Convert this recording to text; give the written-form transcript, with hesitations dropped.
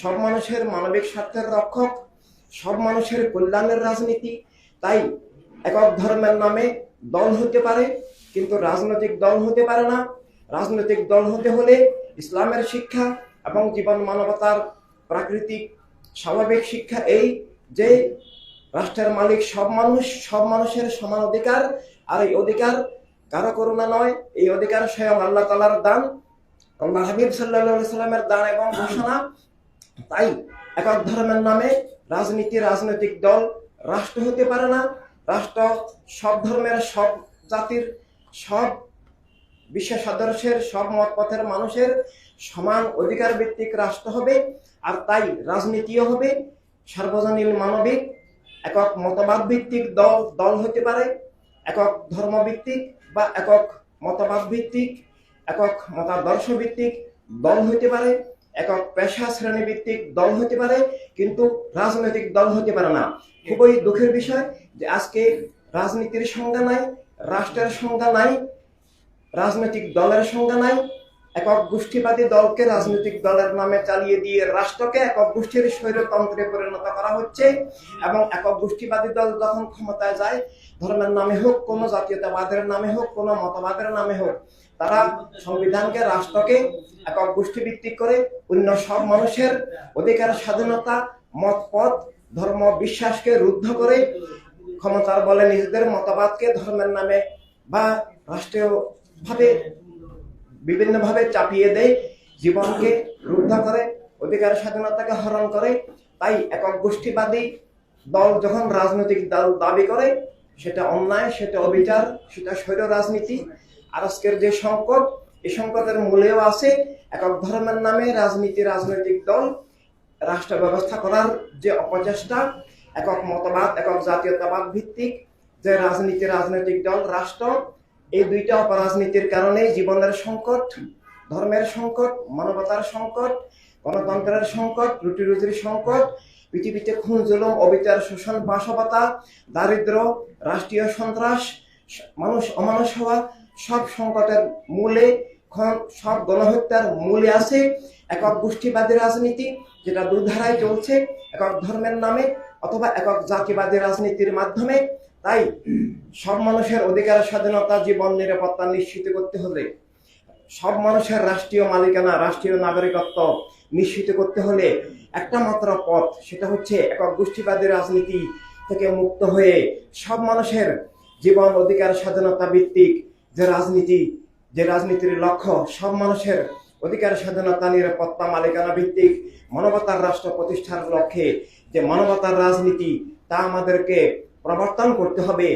সব মানুষের মানবিক স্বার্থের রক্ষক, সব মানুষের কল্যাণের রাজনীতি। তাই একক ধর্মের নামে দল হতে পারে, কিন্তু রাজনৈতিক দল হতে পারে না। রাজনৈতিক দল হতে হলে ইসলামের শিক্ষা এবং জীবন মানবতার প্রাকৃতিক স্বাভাবিক শিক্ষা এই যে রাষ্ট্রের মালিক সব মানুষ, সব মানুষের সমান অধিকার। আর এই অধিকার কারো করুণা নয়, এই অধিকার স্বয়ং আল্লাহ তাআলার দান, আল্লাহ হাবিব সাল্লাল্লাহু আলাইহি সাল্লামের দান এবং ঘোষণা। তাই একক ধর্মের নামে রাজনীতি, রাজনৈতিক দল, রাষ্ট্র হতে পারে না। রাষ্ট্র সব ধর্মের, সব জাতির, সব বিশেষ আদর্শের, সব মত পথের মানুষের সমান অধিকার ভিত্তিক রাষ্ট্র হবে। আর তাই রাজনীতিও হবে সার্বজনীন মানবিক। একক মতবাদ ভিত্তিক দল হতে পারে, একক ধর্ম ভিত্তিক বা একক মতবাদ ভিত্তিক, একক মতাদর্শ ভিত্তিক দল হতে পারে, একক পেশা শ্রেণী ভিত্তিক দল হতে পারে, কিন্তু রাজনৈতিক দল হতে পারে না। খুবই দুঃখের বিষয় যে আজকে রাজনীতির সংজ্ঞা নাই, রাষ্ট্রের সংজ্ঞা নাই, রাজনৈতিক দলের সংজ্ঞা নাই। একক গোষ্ঠীবাদী দলকে রাজনৈতিক দলের নামে চালিয়ে দিয়ে রাষ্ট্রকে একক গোষ্ঠীর স্বৈরতন্ত্রে পরিণত করা হচ্ছে। এবং একক গোষ্ঠীবাদী দল যখন ক্ষমতায় যায়, ধর্মের নামে হোক, কোনো জাতীয়তাবাদের নামে হোক, কোনো মতবাদের নামে হোক, তারা সংবিধানকে, রাষ্ট্রকে একক গোষ্ঠী ভিত্তিক করে অন্য সব মানুষের অধিকার, স্বাধীনতা, মত পথ, ধর্ম বিশ্বাসকে রুদ্ধ করে ক্ষমতার বলে নিজেদের মতবাদকে ধর্মের নামে বা রাষ্ট্রীয় ভাবে বিভিন্নভাবে চাপিয়ে দেয়, জীবনকে রুদ্ধ করে, অধিকার স্বাধীনতাকে হরণ করে। তাই একক গোষ্ঠীবাদী দল যখন রাজনৈতিক দল দাবি করে, সেটা অন্যায়, সেটা অবিচার, সেটা স্বৈর রাজনীতি। আর আজকের যে সংকট, এই সংকটের মূলেও আছে একক ধর্মের নামে রাজনীতি, রাজনৈতিক দল, রাষ্ট্র ব্যবস্থা করার যে অপচেষ্টা, একক মতবাদ, একক জাতীয়তাবাদ ভিত্তিক যে রাজনীতি, রাজনৈতিক দল, রাষ্ট্র, এই দুইটা অপরাজনীতির কারণে জীবনের সংকট, ধর্মের সংকট, মানবতার সংকট, গণতন্ত্রের সংকট, রুটি রুজির সংকট, পৃথিবীতে খুন, জুলুম, অবিচার, শোষণ, বাসবতা, দারিদ্র, রাষ্ট্রীয় সন্ত্রাস, মানুষ অমানুষ হওয়া, সব সংকটের মূলে, সব গণহত্যার মূলে আছে একক গোষ্ঠীবাদী রাজনীতি, যেটা দুধারায় চলছে একক ধর্মের নামে অথবা একক জাতিবাদী রাজনীতির মাধ্যমে। তাই সব মানুষের অধিকার, স্বাধীনতা, জীবন নিরাপত্তা নিশ্চিত করতে হলে, সব মানুষের রাষ্ট্রীয় মালিকানা, রাষ্ট্রীয় নাগরিকত্ব নিশ্চিত করতে হলে একটা মাত্র পথ, সেটা হচ্ছে একক গোষ্ঠীবাদী রাজনীতি থেকে মুক্ত হয়ে সব মানুষের জীবন, অধিকার, স্বাধীনতা ভিত্তিক যে রাজনীতি, যে রাজনীতির লক্ষ্য সব মানুষের অধিকার, স্বাধীনতা, নিরাপত্তা, মালিকানা ভিত্তিক মানবতার রাষ্ট্র প্রতিষ্ঠার লক্ষ্যে যে মানবতার রাজনীতি, তা আমাদেরকে প্রবর্তন করতে হবে।